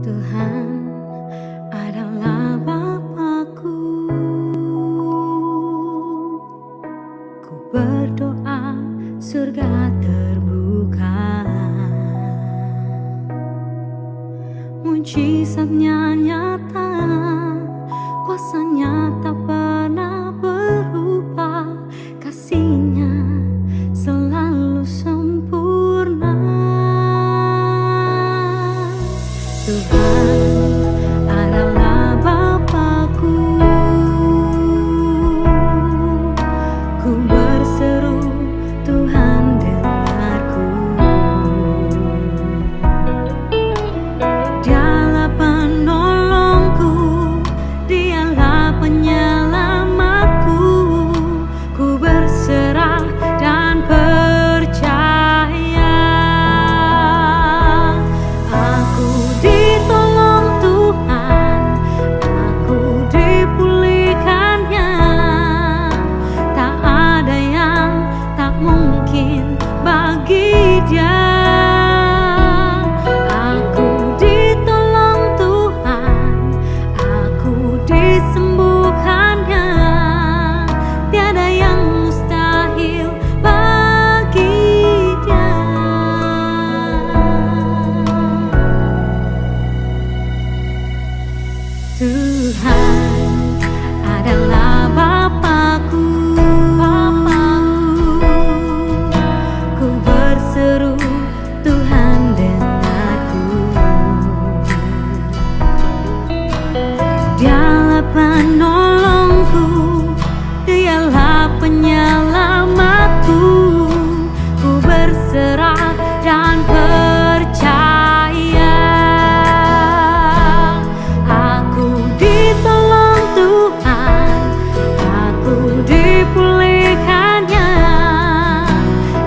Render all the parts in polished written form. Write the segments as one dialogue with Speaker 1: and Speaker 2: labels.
Speaker 1: Tuhan adalah Bapakku. Ku berdoa surga terbuka, mujizatnya nyata, kuasanya tak pernah berubah, kasihnya selalu sempurna. Tuhan adalah Bapakku. Ku berseru, Tuhan dengarku. Dialah penolongku, Dialah penyelamatku. Ku berserah dan percaya. Aku ditolong Tuhan, aku dipulihkannya. Tak ada yang tak mungkin bagi Dia. Aku ditolong Tuhan, aku disembuhkannya. Tiada yang mustahil bagi Dia. Tuhan adalah Bapakku. Ku berseru, Tuhan dengarku. Dialah penolongku, Dialah penyelamatku. Ku berserah dan percaya. Aku ditolong Tuhan, aku dipulihkannya.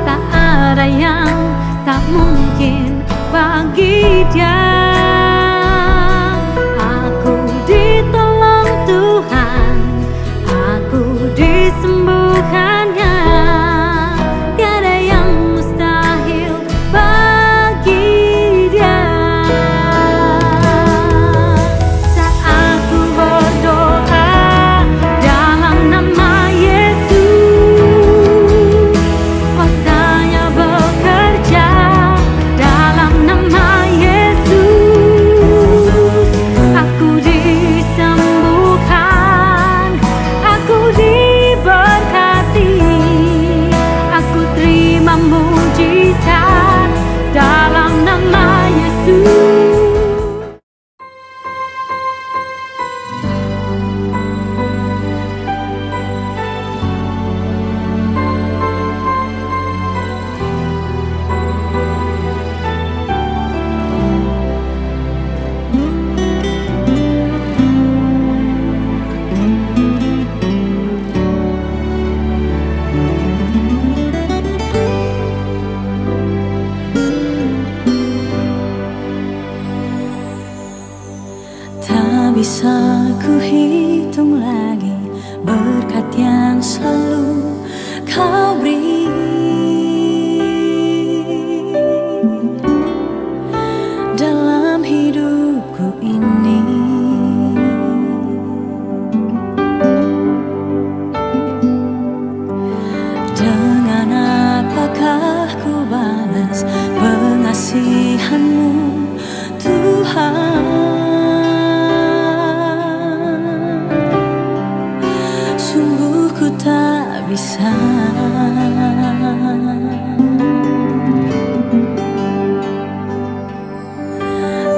Speaker 1: Tak ada yang tak mungkin bagi Dia. Aku ditolong Tuhan, aku disembuhkannya. Tiada yang mustahil bagi Dia. Saat aku berdoa dalam nama Yesus, kuasanya bekerja dalam nama Yesus. Aku disembuhkan, aku diberkati, aku terima mujizat dalam nama Yesus. Tak bisa ku hitung lagi berkat yang selalu Kau beri. Dalam hidupku ini, dengan apakah ku balas pengasihan-Mu Tuhan? Sungguh ku tak bisa.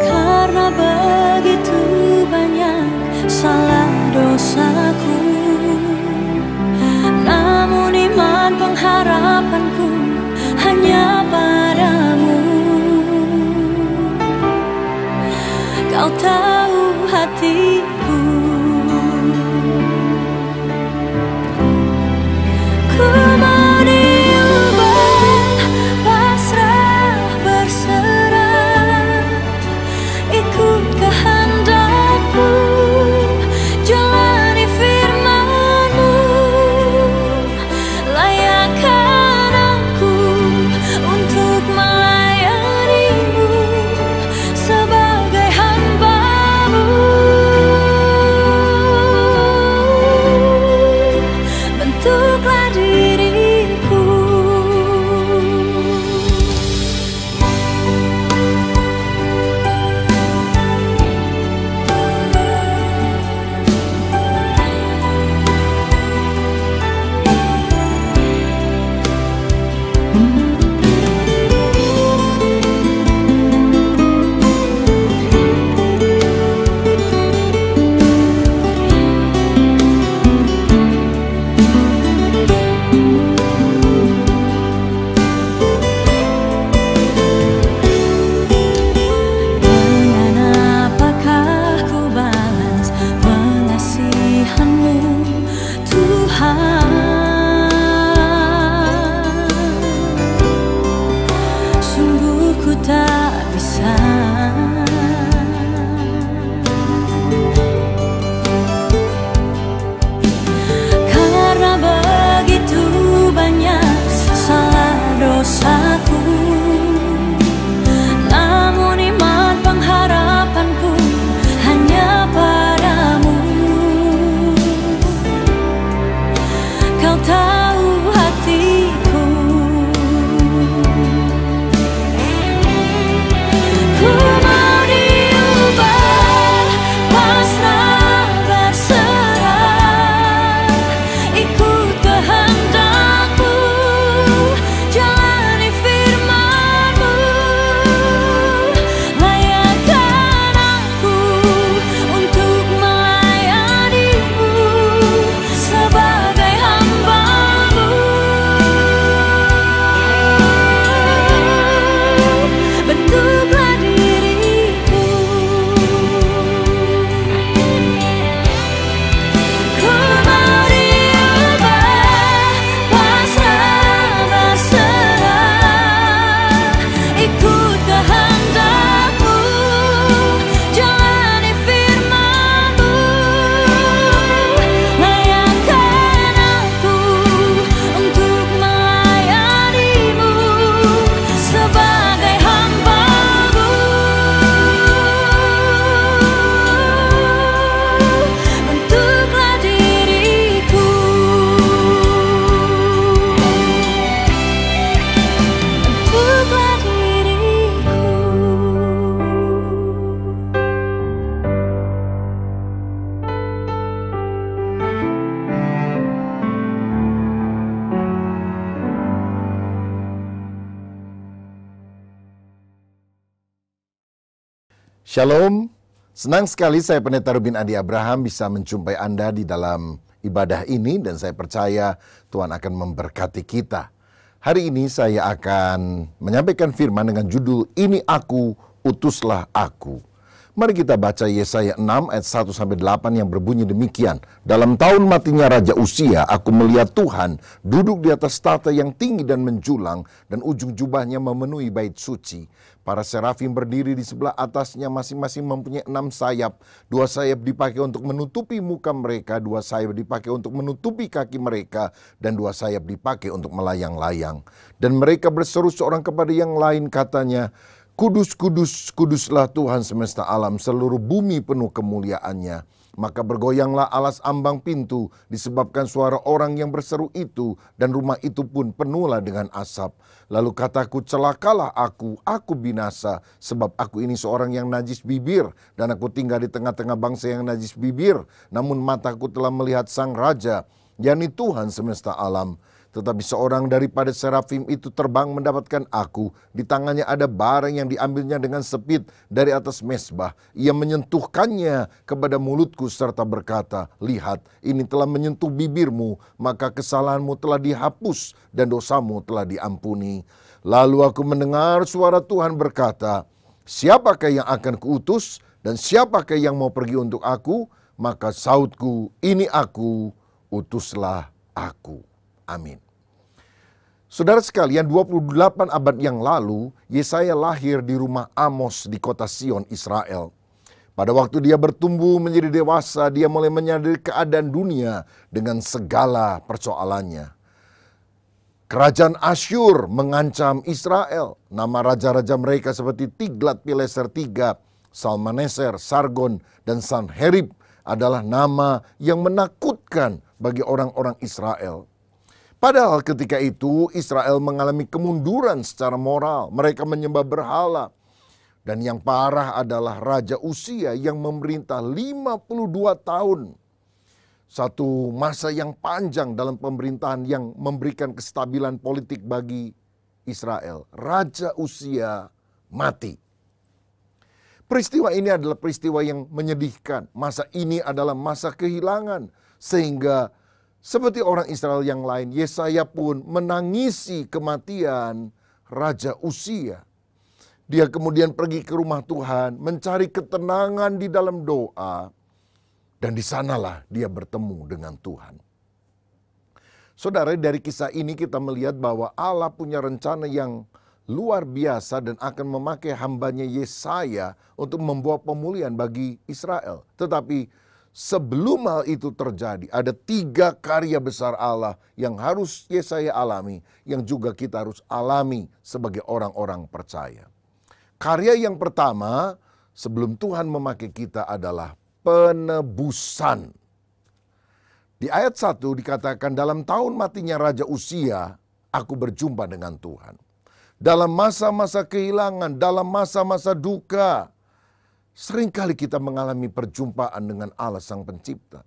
Speaker 1: Karena begitu banyak salah dosaku. Namun iman pengharapanku hanya padamu. Kau tahu hatiku. Ku mau diubah, pasrah, berserah, ikut kehendak-Mu, jalani firman-Mu. Layakkan aku untuk melayani-Mu sebagai hamba.
Speaker 2: Shalom, senang sekali saya Pendeta Rubin Adi Abraham bisa menjumpai Anda di dalam ibadah ini dan saya percaya Tuhan akan memberkati kita. Hari ini saya akan menyampaikan firman dengan judul Ini Aku, Utuslah Aku. Mari kita baca Yesaya 6 ayat 1-8 yang berbunyi demikian. Dalam tahun matinya Raja Uzia, aku melihat Tuhan duduk di atas tahta yang tinggi dan menjulang, dan ujung jubahnya memenuhi bait suci. Para serafim berdiri di sebelah atasnya, masing-masing mempunyai 6 sayap. 2 sayap dipakai untuk menutupi muka mereka, 2 sayap dipakai untuk menutupi kaki mereka, dan 2 sayap dipakai untuk melayang-layang. Dan mereka berseru seorang kepada yang lain, katanya, Kudus, kudus, kuduslah Tuhan semesta alam, seluruh bumi penuh kemuliaannya. Maka bergoyanglah alas ambang pintu disebabkan suara orang yang berseru itu, dan rumah itu pun penuhlah dengan asap. Lalu kataku, celakalah aku binasa, sebab aku ini seorang yang najis bibir, dan aku tinggal di tengah-tengah bangsa yang najis bibir. Namun mataku telah melihat Sang Raja, yakni Tuhan semesta alam. Tetapi seorang daripada serafim itu terbang mendapatkan aku. Di tangannya ada barang yang diambilnya dengan sepit dari atas mezbah. Ia menyentuhkannya kepada mulutku serta berkata, lihat, ini telah menyentuh bibirmu, maka kesalahanmu telah dihapus dan dosamu telah diampuni. Lalu aku mendengar suara Tuhan berkata, siapakah yang akan kuutus dan siapakah yang mau pergi untuk aku? Maka sautku, ini aku, utuslah aku. Amin. Saudara sekalian, 28 abad yang lalu, Yesaya lahir di rumah Amos di kota Sion, Israel. Pada waktu dia bertumbuh menjadi dewasa, dia mulai menyadari keadaan dunia dengan segala persoalannya. Kerajaan Asyur mengancam Israel. Nama raja-raja mereka seperti Tiglat-Pileser III, Salmaneser, Sargon, dan Sanherib adalah nama yang menakutkan bagi orang-orang Israel. Padahal ketika itu Israel mengalami kemunduran secara moral. Mereka menyembah berhala. Dan yang parah adalah Raja Uzia yang memerintah 52 tahun. Satu masa yang panjang dalam pemerintahan yang memberikan kestabilan politik bagi Israel. Raja Uzia mati. Peristiwa ini adalah peristiwa yang menyedihkan. Masa ini adalah masa kehilangan. Sehingga seperti orang Israel yang lain, Yesaya pun menangisi kematian Raja Uzia. Dia kemudian pergi ke rumah Tuhan, mencari ketenangan di dalam doa. Dan di sanalah dia bertemu dengan Tuhan. Saudara, dari kisah ini kita melihat bahwa Allah punya rencana yang luar biasa dan akan memakai hambanya Yesaya untuk membawa pemulihan bagi Israel. Tetapi sebelum hal itu terjadi, ada 3 karya besar Allah yang harus Yesaya alami, yang juga kita harus alami sebagai orang-orang percaya. Karya yang pertama, sebelum Tuhan memakai kita adalah penebusan. Di ayat 1 dikatakan, dalam tahun matinya Raja Uzia, aku berjumpa dengan Tuhan. Dalam masa-masa kehilangan, dalam masa-masa duka, seringkali kita mengalami perjumpaan dengan Allah Sang Pencipta.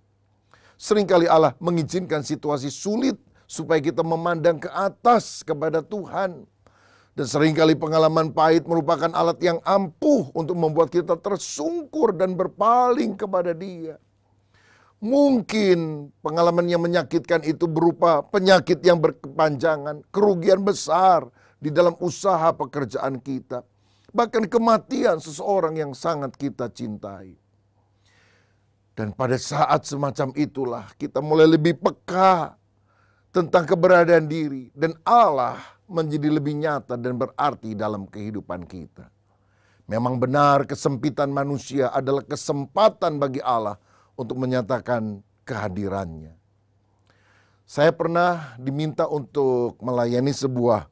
Speaker 2: Seringkali Allah mengizinkan situasi sulit supaya kita memandang ke atas kepada Tuhan. Dan seringkali pengalaman pahit merupakan alat yang ampuh untuk membuat kita tersungkur dan berpaling kepada Dia. Mungkin pengalaman yang menyakitkan itu berupa penyakit yang berkepanjangan, kerugian besar di dalam usaha pekerjaan kita. Bahkan kematian seseorang yang sangat kita cintai. Dan pada saat semacam itulah kita mulai lebih peka tentang keberadaan diri. Dan Allah menjadi lebih nyata dan berarti dalam kehidupan kita. Memang benar kesempitan manusia adalah kesempatan bagi Allah untuk menyatakan kehadirannya. Saya pernah diminta untuk melayani sebuah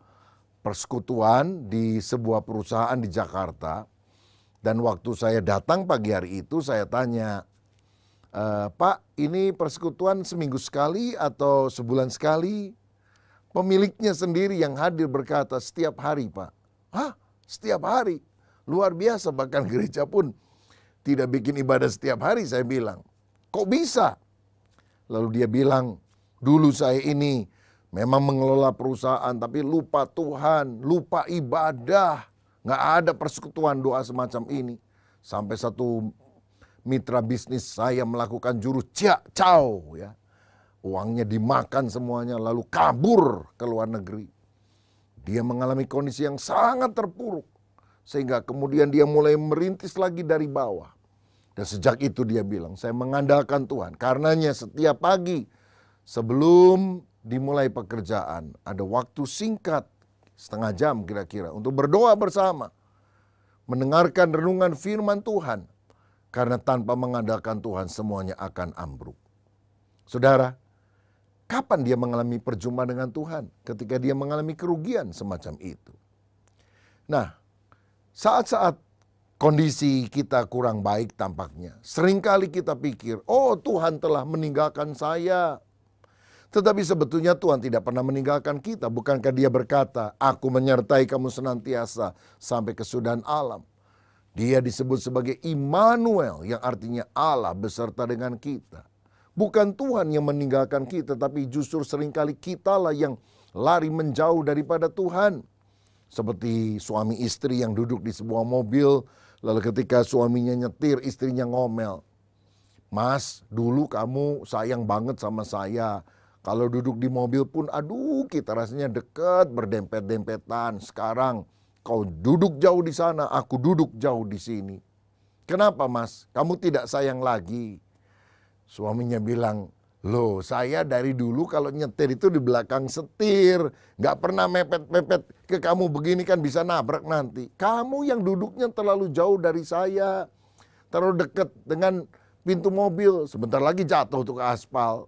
Speaker 2: persekutuan di sebuah perusahaan di Jakarta. Dan waktu saya datang pagi hari itu saya tanya, Pak, ini persekutuan seminggu sekali atau sebulan sekali? Pemiliknya sendiri yang hadir berkata, setiap hari, Pak. Hah? Setiap hari? Luar biasa, bahkan gereja pun tidak bikin ibadah setiap hari, saya bilang. Kok bisa? Lalu dia bilang, dulu saya ini memang mengelola perusahaan tapi lupa Tuhan, lupa ibadah. Nggak ada persekutuan doa semacam ini. Sampai satu mitra bisnis saya melakukan jurus ciao ya. Uangnya dimakan semuanya lalu kabur ke luar negeri. Dia mengalami kondisi yang sangat terpuruk. Sehingga kemudian dia mulai merintis lagi dari bawah. Dan sejak itu dia bilang, saya mengandalkan Tuhan. Karenanya setiap pagi sebelum dimulai pekerjaan, ada waktu singkat, setengah jam kira-kira, untuk berdoa bersama. Mendengarkan renungan firman Tuhan. Karena tanpa mengandalkan Tuhan semuanya akan ambruk. Saudara, kapan dia mengalami perjumpaan dengan Tuhan? Ketika dia mengalami kerugian semacam itu. Nah, saat-saat kondisi kita kurang baik tampaknya, seringkali kita pikir, oh Tuhan telah meninggalkan saya. Tetapi sebetulnya Tuhan tidak pernah meninggalkan kita. Bukankah dia berkata, aku menyertai kamu senantiasa sampai kesudahan alam. Dia disebut sebagai Immanuel, yang artinya Allah beserta dengan kita. Bukan Tuhan yang meninggalkan kita, tapi justru seringkali kitalah yang lari menjauh daripada Tuhan. Seperti suami istri yang duduk di sebuah mobil, lalu ketika suaminya nyetir, istrinya ngomel. Mas, dulu kamu sayang banget sama saya. Kalau duduk di mobil pun, aduh kita rasanya dekat, berdempet-dempetan. Sekarang kau duduk jauh di sana, aku duduk jauh di sini. Kenapa mas? Kamu tidak sayang lagi? Suaminya bilang, loh saya dari dulu kalau nyetir itu di belakang setir. Gak pernah mepet-mepet ke kamu begini kan bisa nabrak nanti. Kamu yang duduknya terlalu jauh dari saya. Terlalu dekat dengan pintu mobil. Sebentar lagi jatuh tuh ke aspal.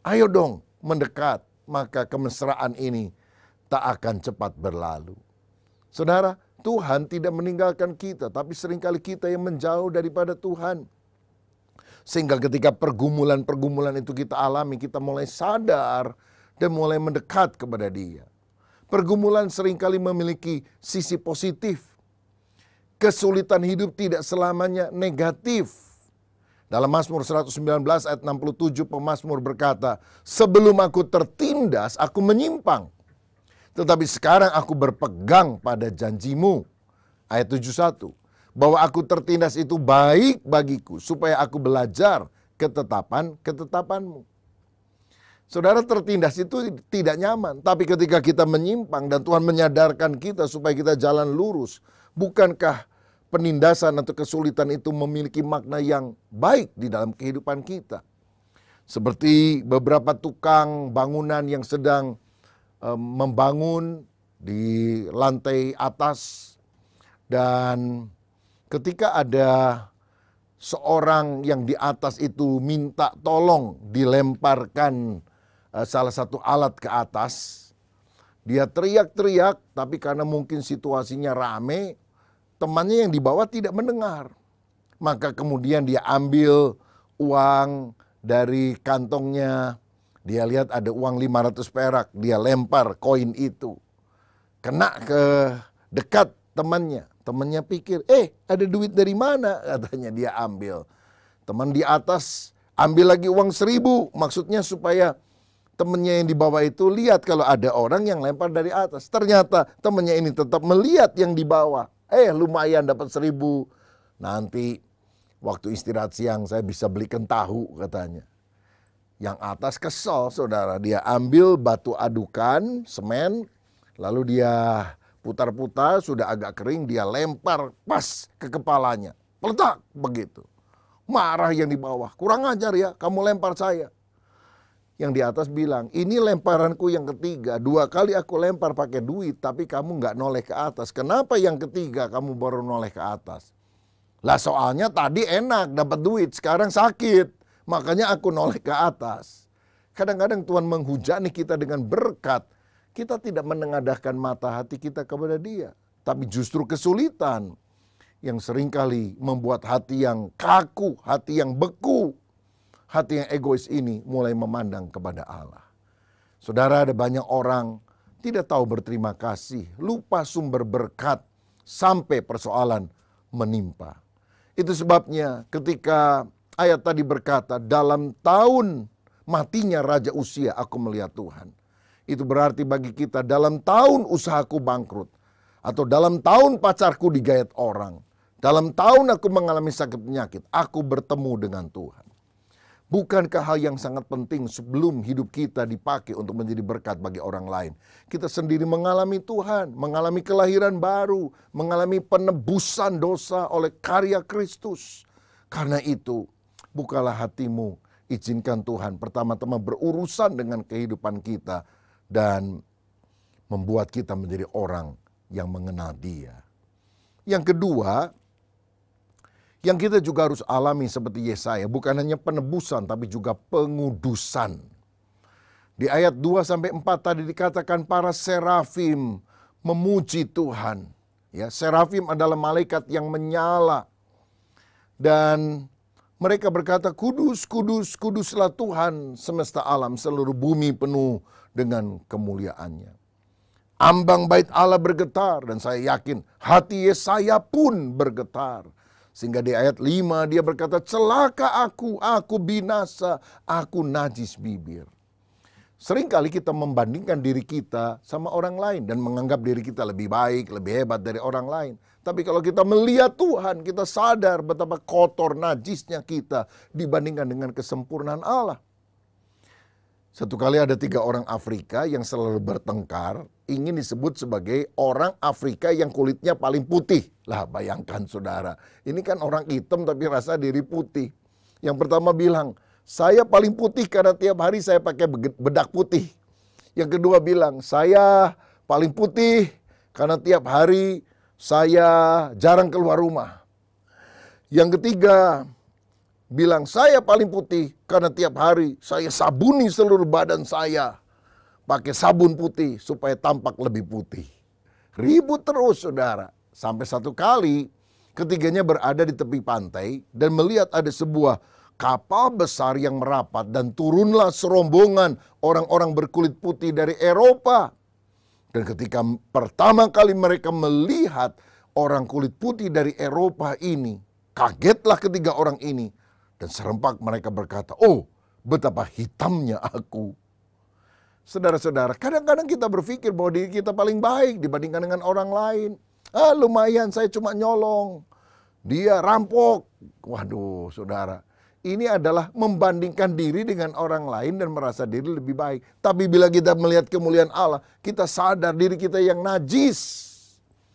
Speaker 2: Ayo dong mendekat. Maka kemesraan ini tak akan cepat berlalu. Saudara, Tuhan tidak meninggalkan kita. Tapi seringkali kita yang menjauh daripada Tuhan. Sehingga ketika pergumulan-pergumulan itu kita alami, kita mulai sadar dan mulai mendekat kepada Dia. Pergumulan seringkali memiliki sisi positif. Kesulitan hidup tidak selamanya negatif. Dalam Mazmur 119 ayat 67 pemazmur berkata, sebelum aku tertindas, aku menyimpang. Tetapi sekarang aku berpegang pada janjimu. Ayat 71. Bahwa aku tertindas itu baik bagiku, supaya aku belajar ketetapan-ketetapanmu. Saudara, tertindas itu tidak nyaman. Tapi ketika kita menyimpang dan Tuhan menyadarkan kita supaya kita jalan lurus. Bukankah penindasan atau kesulitan itu memiliki makna yang baik di dalam kehidupan kita? Seperti beberapa tukang bangunan yang sedang membangun di lantai atas. Dan ketika ada seorang yang di atas itu minta tolong dilemparkan salah satu alat ke atas. Dia teriak-teriak, tapi karena mungkin situasinya rame, temannya yang di bawah tidak mendengar. Maka kemudian dia ambil uang dari kantongnya. Dia lihat ada uang 500 perak, dia lempar koin itu. Kena ke dekat temannya. Temannya pikir, ada duit dari mana? Katanya dia ambil. Teman di atas ambil lagi uang 1000. Maksudnya supaya temannya yang di bawah itu lihat kalau ada orang yang lempar dari atas. Ternyata temannya ini tetap melihat yang di bawah. Lumayan dapat 1000. Nanti waktu istirahat siang saya bisa belikan tahu katanya. Yang atas kesel saudara. Dia ambil batu adukan, semen. Lalu dia putar-putar, sudah agak kering, dia lempar pas ke kepalanya. Peletak begitu. Marah yang di bawah. Kurang ajar ya, kamu lempar saya. Yang di atas bilang, ini lemparanku yang ketiga. 2 kali aku lempar pakai duit, tapi kamu nggak noleh ke atas. Kenapa yang ketiga kamu baru noleh ke atas? Lah soalnya tadi enak dapat duit, sekarang sakit. Makanya aku noleh ke atas. Kadang-kadang Tuhan menghujani kita dengan berkat. Kita tidak menengadahkan mata hati kita kepada Dia. Tapi justru kesulitan yang seringkali membuat hati yang kaku, hati yang beku, hati yang egois ini mulai memandang kepada Allah. Saudara, ada banyak orang tidak tahu berterima kasih, lupa sumber berkat sampai persoalan menimpa. Itu sebabnya ketika ayat tadi berkata, dalam tahun matinya Raja Uzia aku melihat Tuhan. Itu berarti bagi kita dalam tahun usahaku bangkrut. Atau dalam tahun pacarku digayat orang. Dalam tahun aku mengalami sakit penyakit, aku bertemu dengan Tuhan. Bukankah hal yang sangat penting sebelum hidup kita dipakai untuk menjadi berkat bagi orang lain? Kita sendiri mengalami Tuhan, mengalami kelahiran baru, mengalami penebusan dosa oleh karya Kristus. Karena itu, bukalah hatimu, izinkan Tuhan pertama-tama berurusan dengan kehidupan kita dan membuat kita menjadi orang yang mengenal Dia. Yang kedua, yang kita juga harus alami seperti Yesaya, bukan hanya penebusan tapi juga pengudusan. Di ayat 2-4 tadi dikatakan para serafim memuji Tuhan. Ya, serafim adalah malaikat yang menyala. Dan mereka berkata, kudus, kudus, kuduslah Tuhan semesta alam, seluruh bumi penuh dengan kemuliaannya. Ambang bait Allah bergetar, dan saya yakin hati Yesaya pun bergetar. Sehingga di ayat 5 dia berkata, celaka aku binasa, aku najis bibir. Seringkali kita membandingkan diri kita sama orang lain dan menganggap diri kita lebih baik, lebih hebat dari orang lain. Tapi kalau kita melihat Tuhan, kita sadar betapa kotor najisnya kita dibandingkan dengan kesempurnaan Allah. Satu kali ada 3 orang Afrika yang selalu bertengkar, ingin disebut sebagai orang Afrika yang kulitnya paling putih. Lah bayangkan saudara, ini kan orang hitam tapi rasa diri putih. Yang pertama bilang, saya paling putih karena tiap hari saya pakai bedak putih. Yang kedua bilang, saya paling putih karena tiap hari saya jarang keluar rumah. Yang ketiga bilang, saya paling putih karena tiap hari saya sabuni seluruh badan saya pakai sabun putih supaya tampak lebih putih. Ribut terus saudara. Sampai satu kali ketiganya berada di tepi pantai dan melihat ada sebuah kapal besar yang merapat dan turunlah serombongan orang-orang berkulit putih dari Eropa. Dan ketika pertama kali mereka melihat orang kulit putih dari Eropa ini, kagetlah ketiga orang ini. Dan serempak mereka berkata, oh betapa hitamnya aku. Saudara-saudara, kadang-kadang kita berpikir bahwa diri kita paling baik dibandingkan dengan orang lain. Lumayan saya cuma nyolong, dia rampok. Waduh saudara, ini adalah membandingkan diri dengan orang lain dan merasa diri lebih baik. Tapi bila kita melihat kemuliaan Allah, kita sadar diri kita yang najis.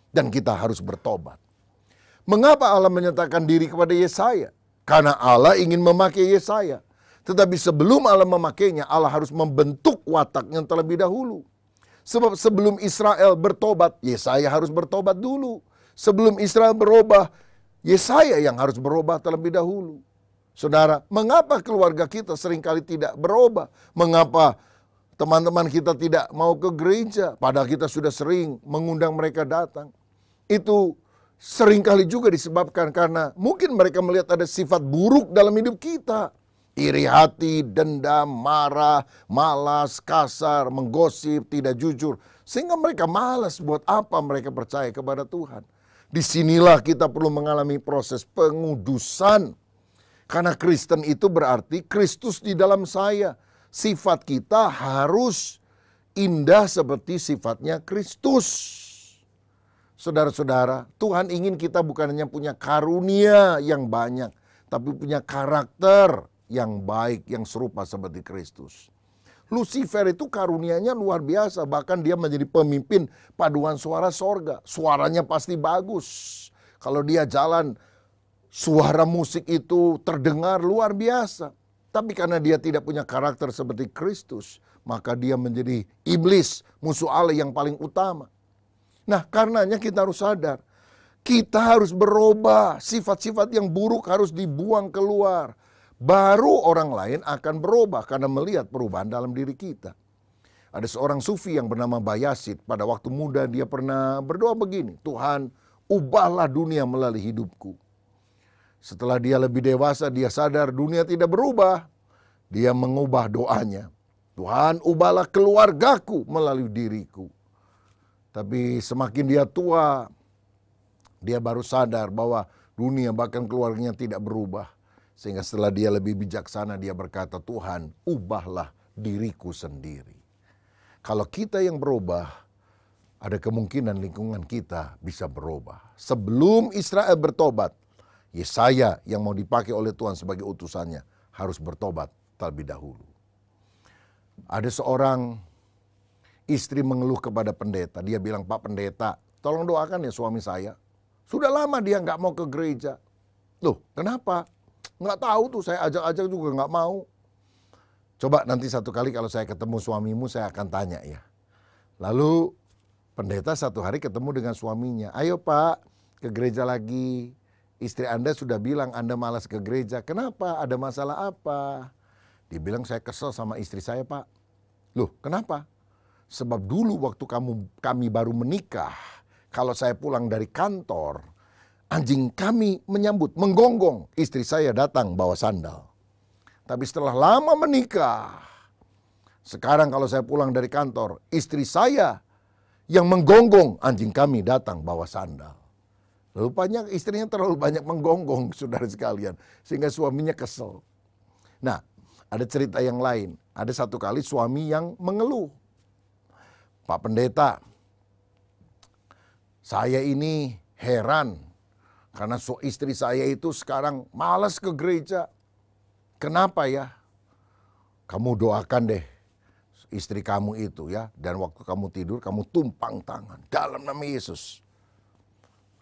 Speaker 2: Dan kita harus bertobat. Mengapa Allah menyatakan diri kepada Yesaya? Karena Allah ingin memakai Yesaya. Tetapi sebelum Allah memakainya, Allah harus membentuk wataknya terlebih dahulu. Sebab sebelum Israel bertobat, Yesaya harus bertobat dulu. Sebelum Israel berubah, Yesaya yang harus berubah terlebih dahulu. Saudara, mengapa keluarga kita seringkali tidak berubah? Mengapa teman-teman kita tidak mau ke gereja? Padahal kita sudah sering mengundang mereka datang. Itu seringkali juga disebabkan karena mungkin mereka melihat ada sifat buruk dalam hidup kita. Iri hati, dendam, marah, malas, kasar, menggosip, tidak jujur. Sehingga mereka malas buat apa mereka percaya kepada Tuhan. Disinilah kita perlu mengalami proses pengudusan. Karena Kristen itu berarti Kristus di dalam saya. Sifat kita harus indah seperti sifatnya Kristus. Saudara-saudara, Tuhan ingin kita bukan hanya punya karunia yang banyak, tapi punya karakter yang baik, yang serupa seperti Kristus. Lucifer itu karunianya luar biasa, bahkan dia menjadi pemimpin paduan suara sorga. Suaranya pasti bagus. Kalau dia jalan, suara musik itu terdengar luar biasa. Tapi karena dia tidak punya karakter seperti Kristus, maka dia menjadi iblis, musuh Allah yang paling utama. Nah, karenanya kita harus sadar, kita harus berubah, sifat-sifat yang buruk harus dibuang keluar. Baru orang lain akan berubah karena melihat perubahan dalam diri kita. Ada seorang sufi yang bernama Bayazid, pada waktu muda dia pernah berdoa begini, Tuhan, ubahlah dunia melalui hidupku. Setelah dia lebih dewasa, dia sadar dunia tidak berubah. Dia mengubah doanya. Tuhan, ubahlah keluargaku melalui diriku. Tapi semakin dia tua, dia baru sadar bahwa dunia bahkan keluarganya tidak berubah. Sehingga setelah dia lebih bijaksana, dia berkata, Tuhan, ubahlah diriku sendiri. Kalau kita yang berubah, ada kemungkinan lingkungan kita bisa berubah. Sebelum Israel bertobat, Yesaya yang mau dipakai oleh Tuhan sebagai utusannya harus bertobat terlebih dahulu. Ada seorang istri mengeluh kepada pendeta. Dia bilang, "Pak Pendeta, tolong doakan ya suami saya. Sudah lama dia nggak mau ke gereja." Loh, kenapa? Nggak tahu tuh, saya ajak-ajak juga nggak mau. Coba nanti satu kali kalau saya ketemu suamimu, saya akan tanya ya. Lalu pendeta satu hari ketemu dengan suaminya. "Ayo Pak, ke gereja lagi. Istri Anda sudah bilang Anda malas ke gereja. Kenapa? Ada masalah apa?" Dia bilang, "Saya kesel sama istri saya Pak." "Loh, kenapa?" "Sebab dulu waktu kami baru menikah, kalau saya pulang dari kantor, anjing kami menyambut, menggonggong. Istri saya datang bawa sandal. Tapi setelah lama menikah, sekarang kalau saya pulang dari kantor, istri saya yang menggonggong, anjing kami datang bawa sandal." Rupanya istrinya terlalu banyak menggonggong, saudara sekalian, sehingga suaminya kesel. Nah, ada cerita yang lain. Ada satu kali suami yang mengeluh, "Pak Pendeta, saya ini heran karena istri saya itu sekarang malas ke gereja. Kenapa ya? Kamu doakan deh istri kamu itu ya, dan waktu kamu tidur kamu tumpang tangan dalam nama Yesus.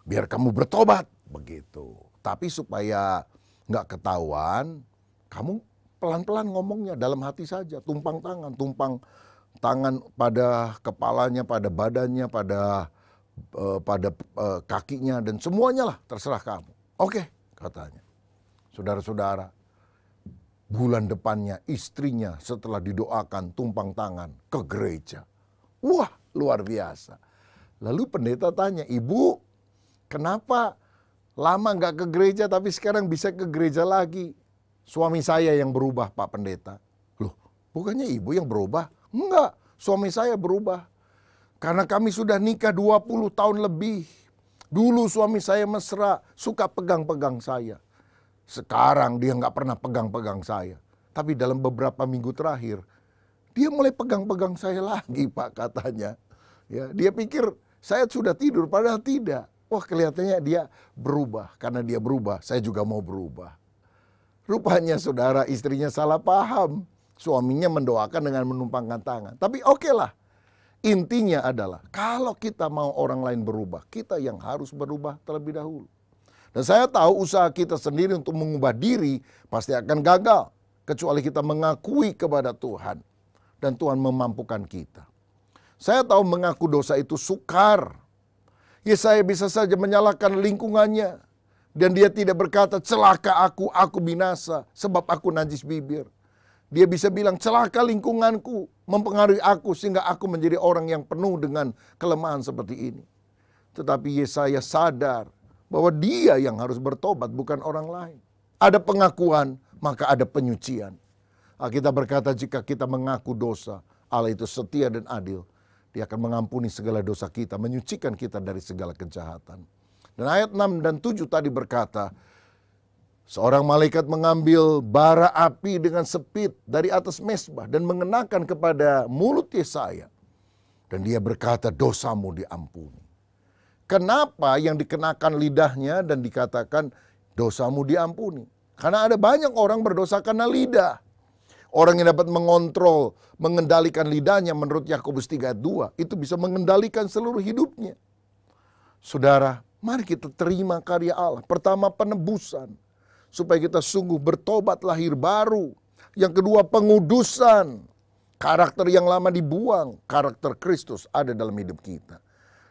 Speaker 2: Biar kamu bertobat." Begitu. Tapi supaya nggak ketahuan, kamu pelan-pelan ngomongnya dalam hati saja. Tumpang tangan pada kepalanya, pada badannya, pada kakinya, dan semuanya lah, terserah kamu. "Oke," katanya. Saudara-saudara, bulan depannya istrinya setelah didoakan tumpang tangan ke gereja. Wah, luar biasa. Lalu pendeta tanya, "Ibu, kenapa lama nggak ke gereja tapi sekarang bisa ke gereja lagi?" "Suami saya yang berubah Pak Pendeta." "Loh, bukannya ibu yang berubah?" "Enggak, suami saya berubah. Karena kami sudah nikah 20 tahun lebih. Dulu suami saya mesra, suka pegang-pegang saya. Sekarang dia nggak pernah pegang-pegang saya. Tapi dalam beberapa minggu terakhir, dia mulai pegang-pegang saya lagi Pak," katanya. Ya, dia pikir saya sudah tidur, padahal tidak. Wah, kelihatannya dia berubah. Karena dia berubah, saya juga mau berubah. Rupanya saudara, istrinya salah paham. Suaminya mendoakan dengan menumpangkan tangan. Tapi oke lah. Intinya adalah kalau kita mau orang lain berubah, kita yang harus berubah terlebih dahulu. Dan saya tahu usaha kita sendiri untuk mengubah diri pasti akan gagal. Kecuali kita mengakui kepada Tuhan. Dan Tuhan memampukan kita. Saya tahu mengaku dosa itu sukar. Yesaya bisa saja menyalahkan lingkungannya. Dan dia tidak berkata, "Celaka aku binasa sebab aku najis bibir." Dia bisa bilang, "Celaka lingkunganku, mempengaruhi aku sehingga aku menjadi orang yang penuh dengan kelemahan seperti ini." Tetapi Yesaya sadar bahwa dia yang harus bertobat, bukan orang lain. Ada pengakuan, maka ada penyucian. Alkitab berkata, jika kita mengaku dosa, Allah itu setia dan adil. Dia akan mengampuni segala dosa kita, menyucikan kita dari segala kejahatan. Dan ayat 6 dan 7 tadi berkata, seorang malaikat mengambil bara api dengan sepit dari atas mezbah dan mengenakan kepada mulut Yesaya. Dan dia berkata, "Dosamu diampuni." Kenapa yang dikenakan lidahnya dan dikatakan dosamu diampuni? Karena ada banyak orang berdosa karena lidah. Orang yang dapat mengontrol, mengendalikan lidahnya menurut Yakobus 3 ayat 2, itu bisa mengendalikan seluruh hidupnya. Saudara, mari kita terima karya Allah. Pertama, penebusan. Supaya kita sungguh bertobat lahir baru. Yang kedua, pengudusan. Karakter yang lama dibuang. Karakter Kristus ada dalam hidup kita.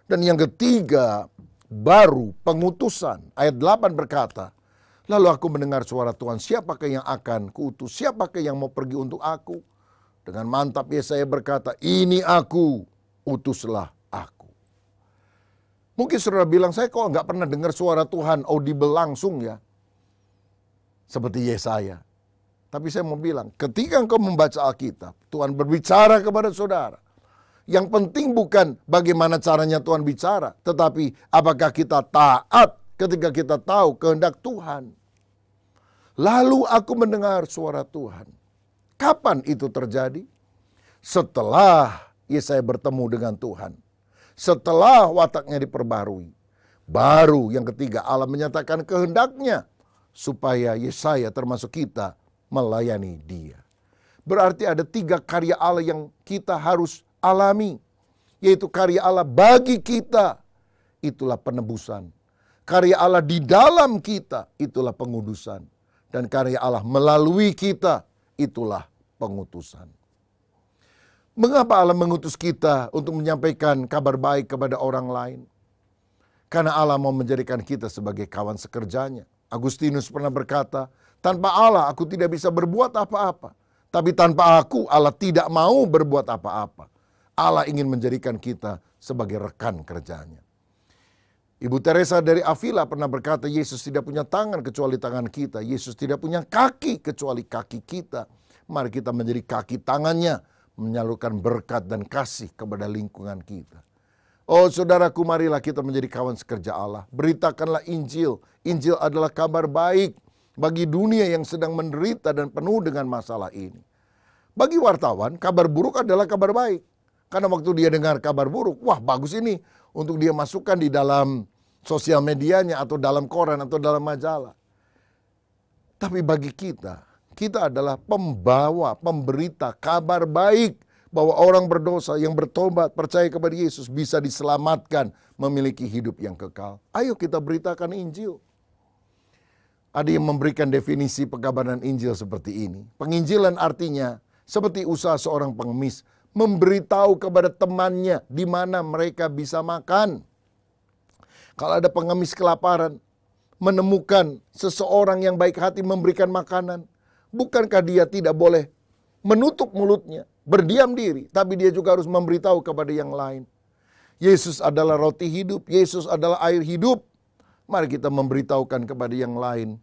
Speaker 2: Dan yang ketiga, baru pengutusan. Ayat 8 berkata, lalu aku mendengar suara Tuhan, siapakah yang akan kuutus? Siapakah yang mau pergi untuk aku? Dengan mantap Yesaya berkata, ini aku, utuslah aku. Mungkin saudara bilang, saya kok nggak pernah dengar suara Tuhan audible langsung ya. Seperti Yesaya. Tapi saya mau bilang, ketika engkau membaca Alkitab, Tuhan berbicara kepada saudara. Yang penting bukan bagaimana caranya Tuhan bicara, tetapi apakah kita taat ketika kita tahu kehendak Tuhan. Lalu aku mendengar suara Tuhan. Kapan itu terjadi? Setelah Yesaya bertemu dengan Tuhan. setelah wataknya diperbarui. Baru yang ketiga, Allah menyatakan kehendaknya supaya Yesaya termasuk kita melayani Dia. Berarti ada 3 karya Allah yang kita harus alami, yaitu karya Allah bagi kita, itulah penebusan. Karya Allah di dalam kita, itulah pengudusan. Dan karya Allah melalui kita, itulah pengutusan. Mengapa Allah mengutus kita untuk menyampaikan kabar baik kepada orang lain? Karena Allah mau menjadikan kita sebagai kawan sekerjanya. Agustinus pernah berkata, tanpa Allah aku tidak bisa berbuat apa-apa. Tapi tanpa aku Allah tidak mau berbuat apa-apa. Allah ingin menjadikan kita sebagai rekan kerjanya. Ibu Teresa dari Avila pernah berkata, Yesus tidak punya tangan kecuali tangan kita. Yesus tidak punya kaki kecuali kaki kita. Mari kita menjadi kaki tangannya, menyalurkan berkat dan kasih kepada lingkungan kita. Oh saudaraku, marilah kita menjadi kawan sekerja Allah. Beritakanlah Injil. Injil adalah kabar baik bagi dunia yang sedang menderita dan penuh dengan masalah ini. Bagi wartawan, kabar buruk adalah kabar baik. Karena waktu dia dengar kabar buruk, wah bagus ini untuk dia masukkan di dalam sosial medianya atau dalam koran atau dalam majalah. Tapi bagi kita adalah pembawa, pemberita kabar baik bahwa orang berdosa yang bertobat, percaya kepada Yesus bisa diselamatkan, memiliki hidup yang kekal. Ayo kita beritakan Injil. Ada yang memberikan definisi pekabaran Injil seperti ini. Penginjilan artinya seperti usaha seorang pengemis memberitahu kepada temannya di mana mereka bisa makan. Kalau ada pengemis kelaparan, menemukan seseorang yang baik hati memberikan makanan, bukankah dia tidak boleh menutup mulutnya, berdiam diri, tapi dia juga harus memberitahu kepada yang lain. Yesus adalah roti hidup, Yesus adalah air hidup. Mari kita memberitahukan kepada yang lain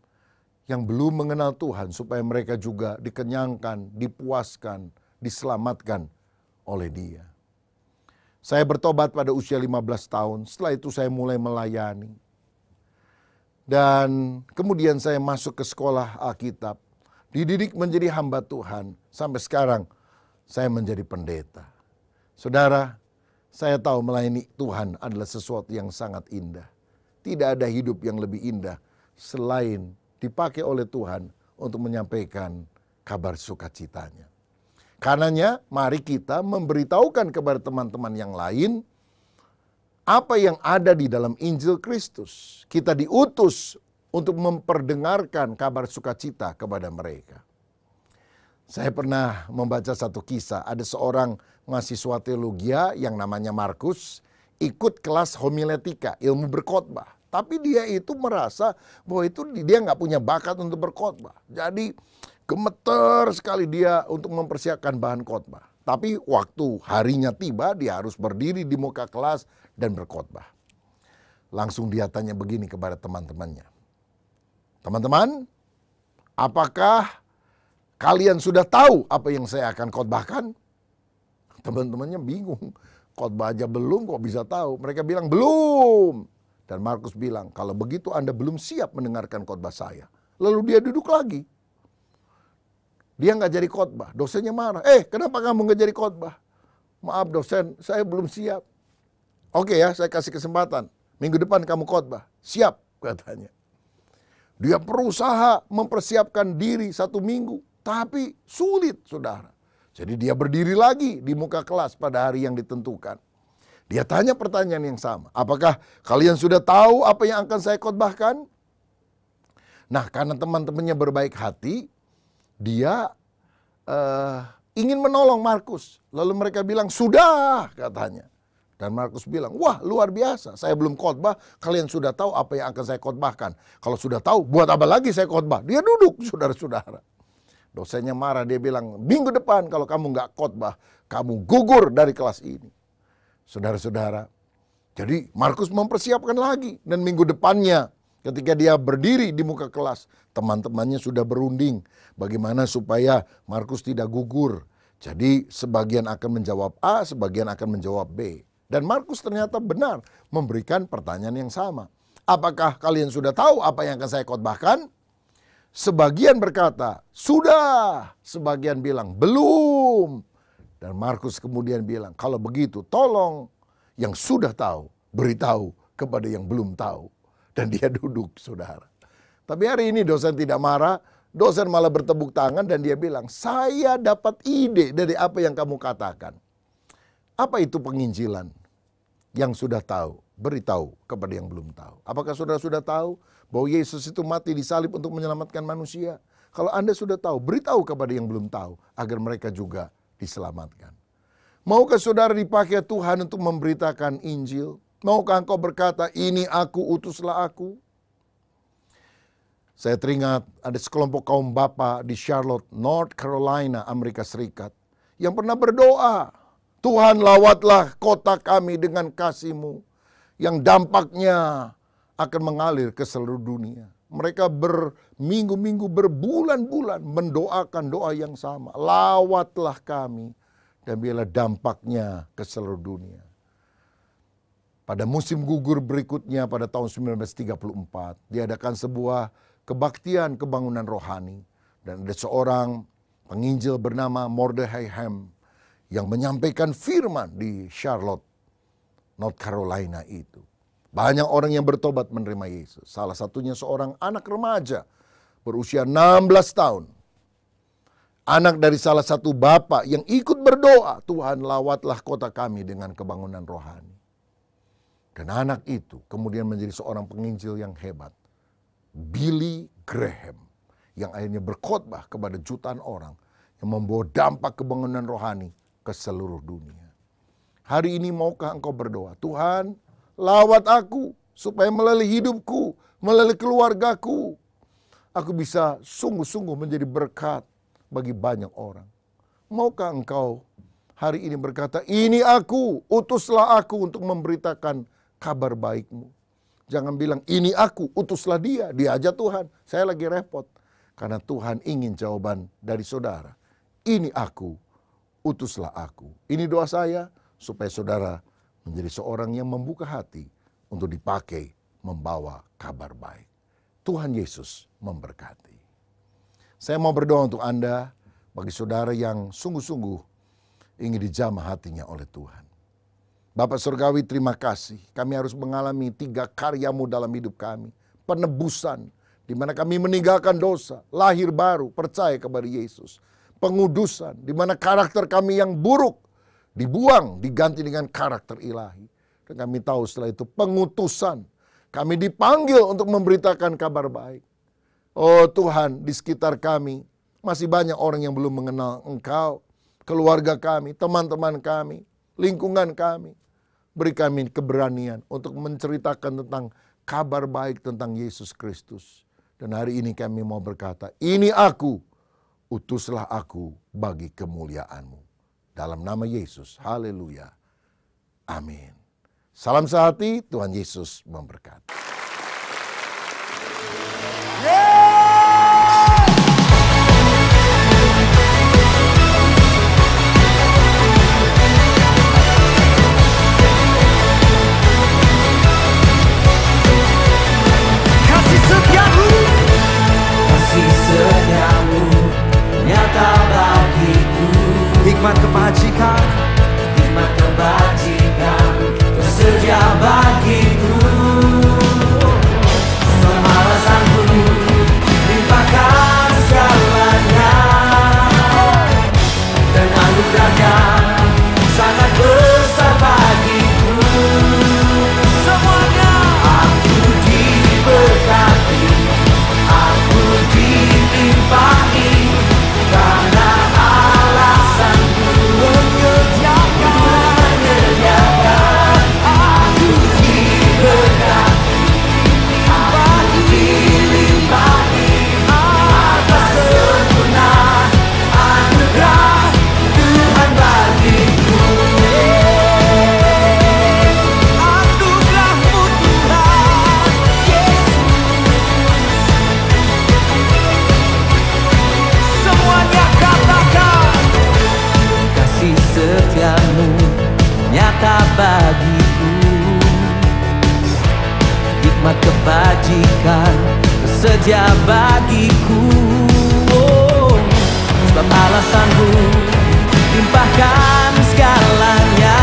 Speaker 2: yang belum mengenal Tuhan supaya mereka juga dikenyangkan, dipuaskan, diselamatkan oleh Dia. Saya bertobat pada usia 15 tahun, setelah itu saya mulai melayani. Dan kemudian saya masuk ke sekolah Alkitab, dididik menjadi hamba Tuhan. Sampai sekarang saya menjadi pendeta. Saudara, saya tahu melayani Tuhan adalah sesuatu yang sangat indah. Tidak ada hidup yang lebih indah selain dipakai oleh Tuhan untuk menyampaikan kabar sukacitanya. Karenanya, mari kita memberitahukan kepada teman-teman yang lain apa yang ada di dalam Injil Kristus. Kita diutus untuk memperdengarkan kabar sukacita kepada mereka. Saya pernah membaca satu kisah, ada seorang mahasiswa teologi yang namanya Markus, ikut kelas homiletika, ilmu berkhotbah. Tapi dia itu merasa bahwa itu dia nggak punya bakat untuk berkhotbah. Jadi gemeter sekali dia untuk mempersiapkan bahan khotbah. Tapi waktu harinya tiba, dia harus berdiri di muka kelas dan berkhotbah. Langsung dia tanya begini kepada teman-temannya. Teman-teman, apakah kalian sudah tahu apa yang saya akan khotbahkan? Teman-temannya bingung. Khotbah aja belum kok bisa tahu. Mereka bilang belum. Dan Markus bilang, kalau begitu Anda belum siap mendengarkan khotbah saya. Lalu dia duduk lagi. Dia nggak jadi khotbah. Dosennya marah. Kenapa kamu nggak jadi khotbah? Maaf dosen, saya belum siap. Oke ya, saya kasih kesempatan. Minggu depan kamu khotbah. Siap, katanya. Dia berusaha mempersiapkan diri 1 minggu. Tapi sulit, saudara. Jadi dia berdiri lagi di muka kelas pada hari yang ditentukan. Dia tanya pertanyaan yang sama. Apakah kalian sudah tahu apa yang akan saya khotbahkan? Nah, karena teman-temannya berbaik hati, dia ingin menolong Markus. Lalu mereka bilang, sudah, katanya. Dan Markus bilang, wah luar biasa, saya belum khotbah, kalian sudah tahu apa yang akan saya khotbahkan. Kalau sudah tahu, buat apa lagi saya khotbah? Dia duduk, saudara-saudara. Dosennya marah, dia bilang, minggu depan kalau kamu nggak khotbah, kamu gugur dari kelas ini. Saudara-saudara, jadi Markus mempersiapkan lagi. Dan minggu depannya, ketika dia berdiri di muka kelas, teman-temannya sudah berunding bagaimana supaya Markus tidak gugur. Jadi sebagian akan menjawab A, sebagian akan menjawab B. Dan Markus ternyata benar memberikan pertanyaan yang sama. Apakah kalian sudah tahu apa yang akan saya khotbahkan? Sebagian berkata, sudah. Sebagian bilang, belum. Dan Markus kemudian bilang, kalau begitu tolong yang sudah tahu, beritahu kepada yang belum tahu. Dan dia duduk, saudara. Tapi hari ini dosen tidak marah, dosen malah bertepuk tangan dan dia bilang, saya dapat ide dari apa yang kamu katakan. Apa itu penginjilan? Yang sudah tahu, beritahu kepada yang belum tahu. Apakah saudara sudah tahu bahwa Yesus itu mati di salib untuk menyelamatkan manusia? Kalau Anda sudah tahu, beritahu kepada yang belum tahu agar mereka juga diselamatkan. Maukah saudara dipakai Tuhan untuk memberitakan Injil? Maukah engkau berkata, ini aku, utuslah aku? Saya teringat ada sekelompok kaum bapa di Charlotte, North Carolina, Amerika Serikat, yang pernah berdoa, Tuhan lawatlah kota kami dengan kasih-Mu, yang dampaknya akan mengalir ke seluruh dunia. Mereka berminggu-minggu, berbulan-bulan mendoakan doa yang sama. Lawatlah kami dan biarlah dampaknya ke seluruh dunia. Pada musim gugur berikutnya pada tahun 1934, diadakan sebuah kebaktian kebangunan rohani. Dan ada seorang penginjil bernama Mordecai Ham yang menyampaikan firman di Charlotte, North Carolina itu. Banyak orang yang bertobat menerima Yesus. Salah satunya seorang anak remaja berusia 16 tahun. Anak dari salah satu bapak yang ikut berdoa, Tuhan lawatlah kota kami dengan kebangunan rohani. Dan anak itu kemudian menjadi seorang penginjil yang hebat. Billy Graham. Yang akhirnya berkhotbah kepada jutaan orang. Yang membawa dampak kebangunan rohani ke seluruh dunia. Hari ini maukah engkau berdoa, Tuhan lawat aku supaya melalui hidupku, melalui keluargaku, aku bisa sungguh-sungguh menjadi berkat bagi banyak orang. Maukah engkau hari ini berkata, ini aku, utuslah aku untuk memberitakan kabar baik-Mu. Jangan bilang, ini aku, utuslah dia aja Tuhan, saya lagi repot. Karena Tuhan ingin jawaban dari saudara. Ini aku, utuslah aku. Ini doa saya supaya saudara menjadi seorang yang membuka hati untuk dipakai membawa kabar baik. Tuhan Yesus memberkati. Saya mau berdoa untuk Anda, bagi saudara yang sungguh-sungguh ingin dijamah hatinya oleh Tuhan. Bapak Surgawi, terima kasih. Kami harus mengalami 3 karya-Mu dalam hidup kami. Penebusan, di mana kami meninggalkan dosa, lahir baru, percaya kepada Yesus. Pengudusan, di mana karakter kami yang buruk dibuang, diganti dengan karakter ilahi. Dan kami tahu setelah itu pengutusan. Kami dipanggil untuk memberitakan kabar baik. Oh Tuhan, di sekitar kami masih banyak orang yang belum mengenal Engkau. Keluarga kami, teman-teman kami, lingkungan kami. Beri kami keberanian untuk menceritakan tentang kabar baik tentang Yesus Kristus. Dan hari ini kami mau berkata, ini aku, utuslah aku bagi kemuliaan-Mu. Dalam nama Yesus, haleluya, amin. Salam sehati, Tuhan Yesus memberkati.
Speaker 3: Kasih setiamu nyata bagiku, hikmat kebajikan tersedia bagiku. Semua alasanku limpahkan segalanya, dan anugerahnya sangat besar bagiku. Semuanya aku diberkati, aku dilimpahi, karena alasanku menyediakan. Aku diberkati, aku dilimpahi, atas sempurna anugerah Tuhan bagiku. Anugerah-Mu Tuhan Yesus, semuanya katakan. Kasih setiamu nyata bagiku, hikmat kebajikan tersedia bagiku. Oh, sebab alasanmu limpahkan segalanya,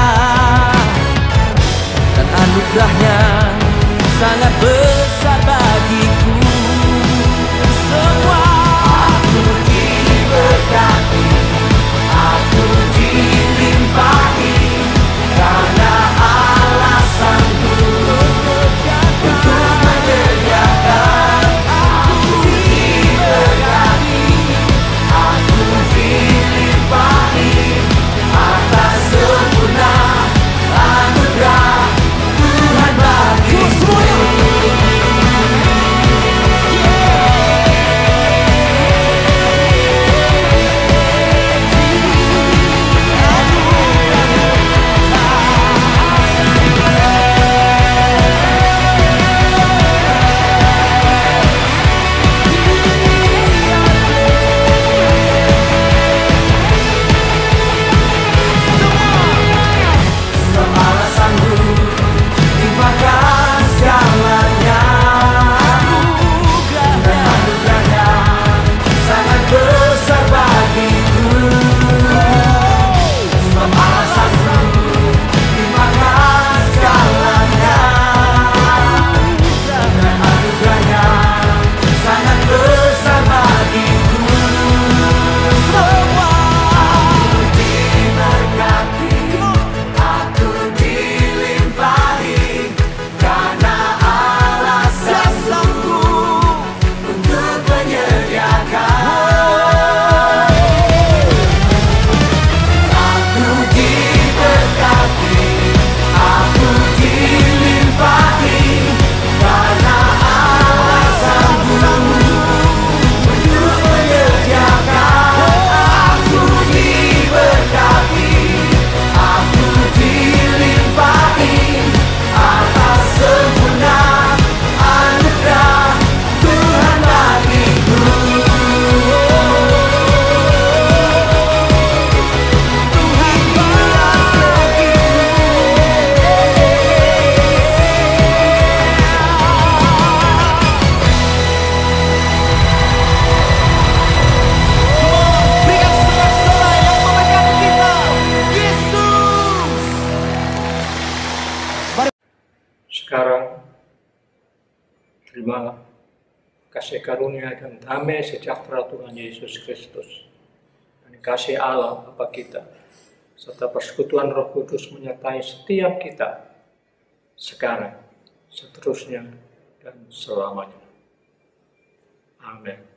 Speaker 4: menerima kasih karunia dan damai sejahtera Tuhan Yesus Kristus, dan kasih Allah Bapa kita, serta persekutuan Roh Kudus menyertai setiap kita sekarang, seterusnya, dan selamanya. Amin.